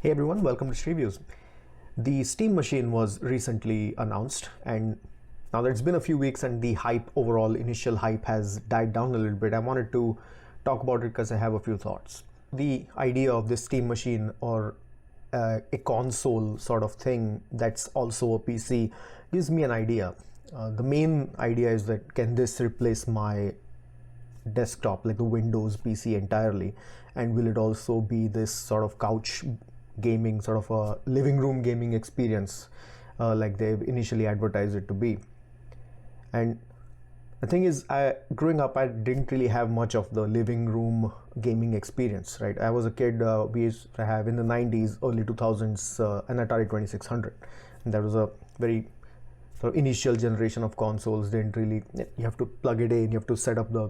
Hey everyone, welcome to Reviews. The Steam machine was recently announced, and now that it's been a few weeks and the initial hype has died down a little bit, I wanted to talk about it because I have a few thoughts. The idea of this Steam machine, or a console sort of thing that's also a PC, gives me an idea. The main idea is that can this replace my desktop, like the Windows PC entirely, and will it also be this sort of couch gaming, sort of a living room gaming experience, like they initially advertised it to be. And the thing is, growing up, I didn't really have much of the living room gaming experience, right? I was a kid, we used to have in the 90s, early 2000s, an Atari 2600, and that was a very sort of initial generation of consoles. Didn't really, you have to plug it in, you have to set up the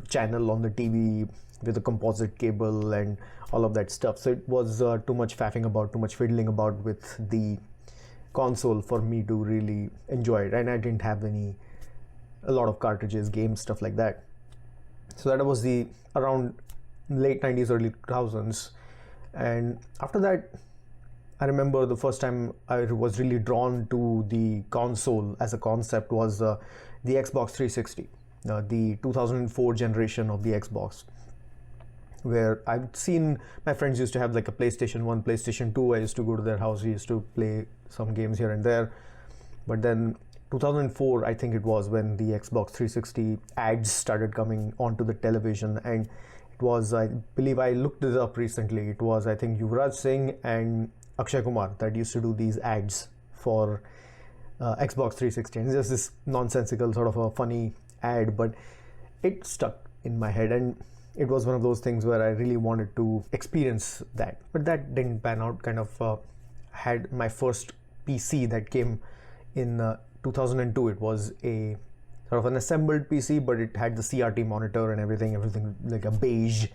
channel on the TV with a composite cable and all of that stuff. So it was too much faffing about, too much fiddling about with the console for me to really enjoy it. And I didn't have a lot of cartridges, games, stuff like that. So that was the around late 90s, early 2000s. And after that, I remember the first time I was really drawn to the console as a concept was the Xbox 360. The 2004 generation of the Xbox, where I've seen my friends used to have like a PlayStation 1, PlayStation 2. I used to go to their house, we used to play some games here and there. But then 2004, I think it was, when the Xbox 360 ads started coming onto the television, and it was, I believe I looked this up recently, it was, I think, Yuvraj Singh and Akshay Kumar that used to do these ads for Xbox 360. And it's just this nonsensical sort of a funny ad, but it stuck in my head, and it was one of those things where I really wanted to experience that. But that didn't pan out. Kind of had my first PC that came in 2002. It was a sort of an assembled PC, but it had the CRT monitor and everything like a beige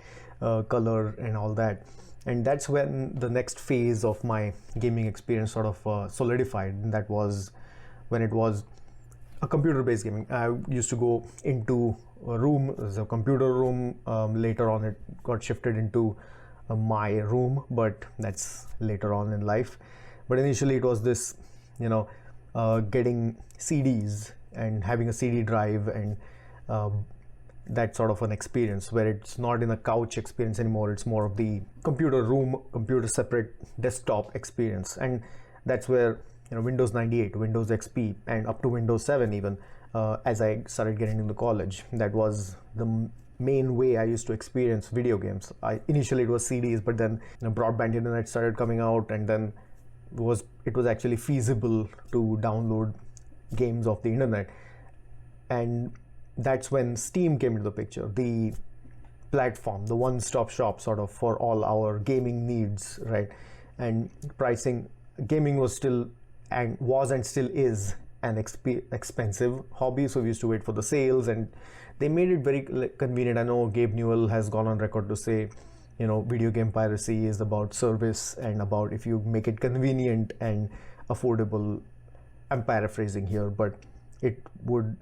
color and all that. And that's when the next phase of my gaming experience sort of solidified, and that was when it was a computer-based gaming. I used to go into a room, there's a computer room. Later on, it got shifted into my room, but that's later on in life. But initially, it was this, getting CDs and having a CD drive, and that sort of an experience where it's not in a couch experience anymore. It's more of the computer room, computer separate desktop experience, and that's where Windows 98, Windows XP, and up to Windows 7 even, as I started getting into college. That was the main way I used to experience video games. Initially it was CDs, but then broadband internet started coming out, and then it was actually feasible to download games off the internet. And that's when Steam came into the picture, the platform, the one-stop shop sort of for all our gaming needs, right? And pricing, gaming was still and still is an expensive hobby, so we used to wait for the sales, and they made it very convenient. I know Gabe Newell has gone on record to say, video game piracy is about service and about if you make it convenient and affordable. I'm paraphrasing here, but it would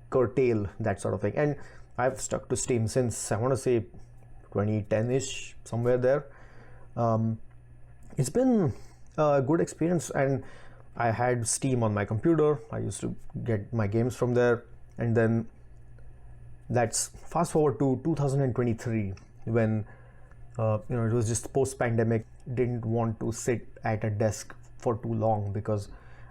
curtail that sort of thing. And I've stuck to Steam since, I want to say, 2010-ish, somewhere there. It's been a good experience, and I had Steam on my computer. I used to get my games from there. And then that's fast forward to 2023, when it was just post-pandemic. Didn't want to sit at a desk for too long, because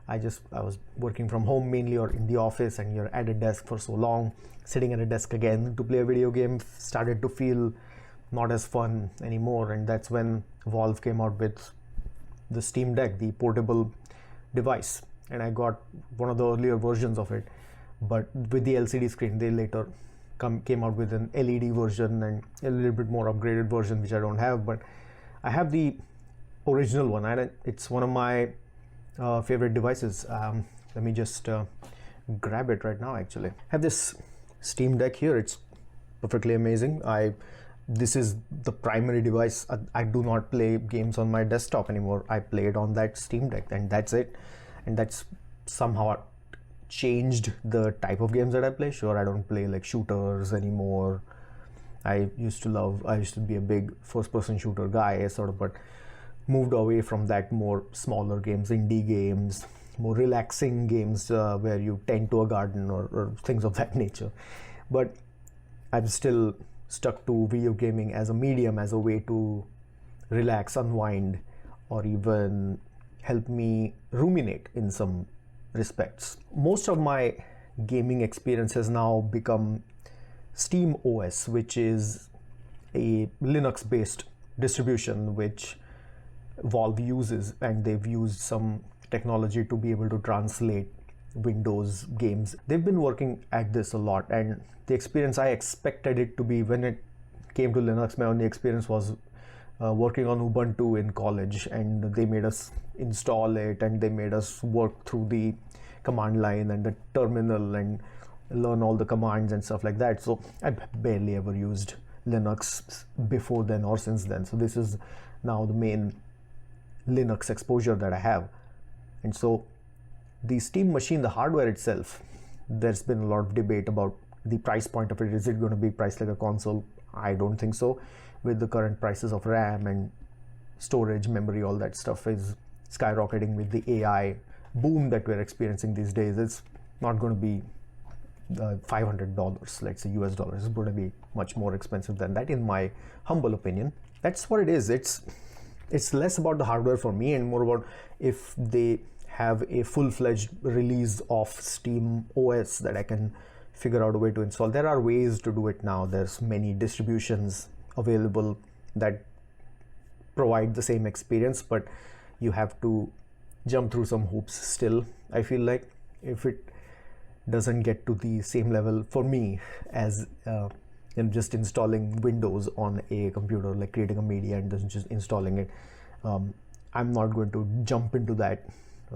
I was working from home mainly, or in the office, and you're at a desk for so long. Sitting at a desk again to play a video game started to feel not as fun anymore. And that's when Valve came out with the Steam Deck, the portable device, and I got one of the earlier versions of it, but with the LCD screen. They later came out with an LED version and a little bit more upgraded version, which I don't have, but I have the original one, and it's one of my favorite devices. Let me just grab it right now. Actually, I have this Steam Deck here. It's perfectly amazing. This is the primary device. I do not play games on my desktop anymore. I play it on that Steam Deck, and that's it. And that's somehow changed the type of games that I play. Sure, I don't play like shooters anymore. I used to be a big first-person shooter guy, sort of, but moved away from that, more smaller games, indie games, more relaxing games where you tend to a garden or things of that nature. But I'm still stuck to video gaming as a medium, as a way to relax, unwind, or even help me ruminate in some respects. Most of my gaming experience has now become SteamOS, which is a Linux-based distribution which Valve uses, and they've used some technology to be able to translate Windows games. They've been working at this a lot, and the experience I expected it to be when it came to Linux, my only experience was working on Ubuntu in college, and they made us install it, and they made us work through the command line and the terminal and learn all the commands and stuff like that. So I barely ever used Linux before then or since then. So this is now the main Linux exposure that I have. And so the Steam machine, the hardware itself, there's been a lot of debate about the price point of it. Is it going to be priced like a console? I don't think so. With the current prices of RAM and storage, memory, all that stuff is skyrocketing with the AI boom that we're experiencing these days. It's not going to be $500, let's say US dollars. It's going to be much more expensive than that, in my humble opinion. That's what it is. It's less about the hardware for me and more about if they have a full-fledged release of SteamOS that I can figure out a way to install. There are ways to do it now. There's many distributions available that provide the same experience, but you have to jump through some hoops still. I feel like if it doesn't get to the same level for me as just installing Windows on a computer, like creating a media and just installing it, I'm not going to jump into that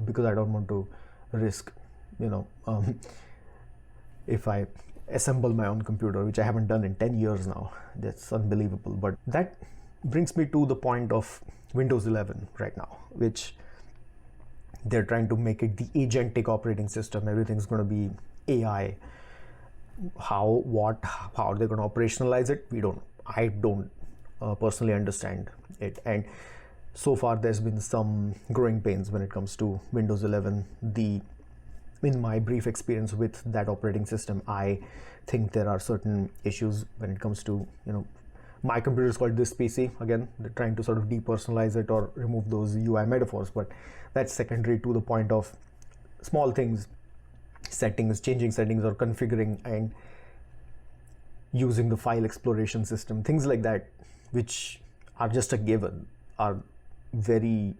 because I don't want to risk, if I assemble my own computer, which I haven't done in 10 years now. That's unbelievable. But that brings me to the point of Windows 11 right now, which they're trying to make it the agentic operating system. Everything's going to be AI. How are they going to operationalize it? I don't personally understand it. And so far there's been some growing pains when it comes to Windows 11. In my brief experience with that operating system, I think there are certain issues when it comes to, my computer is called this PC. Again, they're trying to sort of depersonalize it or remove those UI metaphors, but that's secondary to the point of small things, changing settings or configuring and using the file exploration system. Things like that, which are just a given, are very,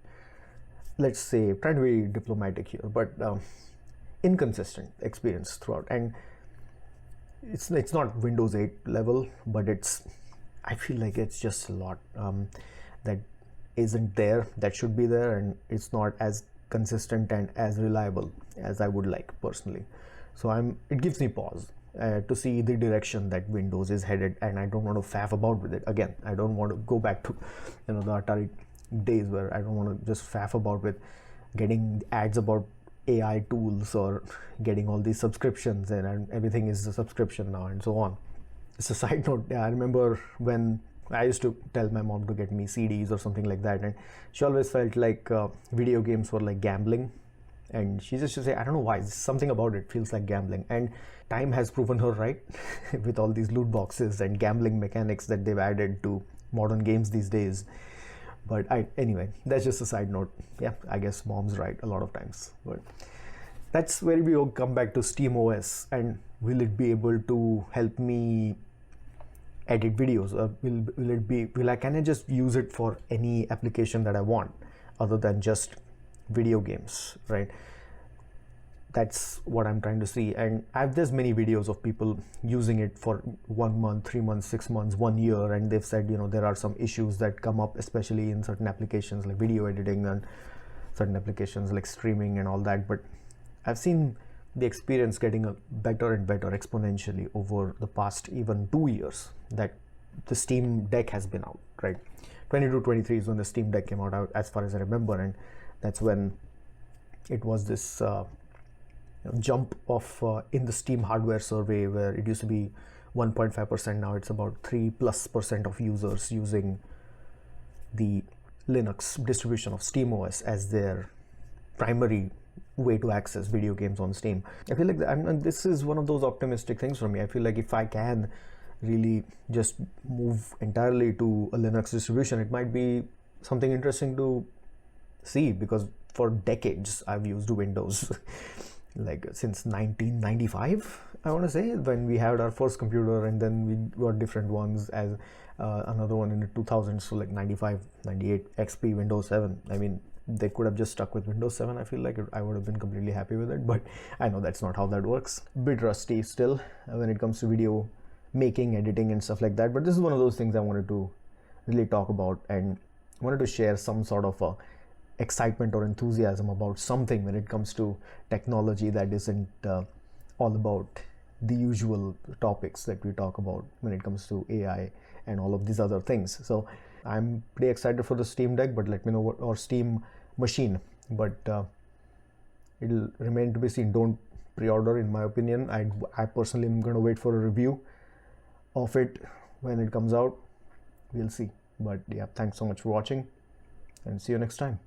let's say, trying to be diplomatic here, but inconsistent experience throughout. And it's not Windows 8 level, but I feel like it's just a lot that isn't there, that should be there, and it's not as consistent and as reliable as I would like personally. So it gives me pause to see the direction that Windows is headed, and I don't want to faff about with it. Again, I don't want to go back to the Atari days where I don't want to just faff about with getting ads about AI tools or getting all these subscriptions and everything is a subscription now and so on. It's a side note. I remember when I used to tell my mom to get me CDs or something like that, and she always felt like video games were like gambling, and she just used to say, I don't know why, something about it feels like gambling. And time has proven her right with all these loot boxes and gambling mechanics that they've added to modern games these days. But anyway, that's just a side note. Yeah, I guess mom's right a lot of times. But that's where we will come back to SteamOS, and will it be able to help me edit videos? Can I just use it for any application that I want other than just video games, right? That's what I'm trying to see. And there's many videos of people using it for 1 month, 3 months, 6 months, 1 year, and they've said, there are some issues that come up, especially in certain applications like video editing and certain applications like streaming and all that. But I've seen the experience getting better and better exponentially over the past even 2 years that the Steam Deck has been out, right? 22-23 is when the Steam Deck came out, as far as I remember, and that's when it was this jump of in the Steam hardware survey, where it used to be 1.5%, now it's about 3+% of users using the Linux distribution of SteamOS as their primary way to access video games on Steam. I feel like this is one of those optimistic things for me. I feel like if I can really just move entirely to a Linux distribution, it might be something interesting to see, because for decades I've used Windows like since 1995, I want to say, when we had our first computer, and then we got different ones as another one in the 2000s, so like 95, 98, XP, Windows 7. I mean, they could have just stuck with Windows 7. I feel like I would have been completely happy with it, but I know that's not how that works. Bit rusty still when it comes to video making, editing and stuff like that, but this is one of those things I wanted to really talk about, and wanted to share some sort of a excitement or enthusiasm about something when it comes to technology that isn't all about the usual topics that we talk about when it comes to AI and all of these other things. So I'm pretty excited for the Steam Deck, but let me know what, or Steam machine, but it'll remain to be seen. Don't pre-order, in my opinion. I personally am going to wait for a review of it when it comes out. We'll see. But yeah, thanks so much for watching, and see you next time.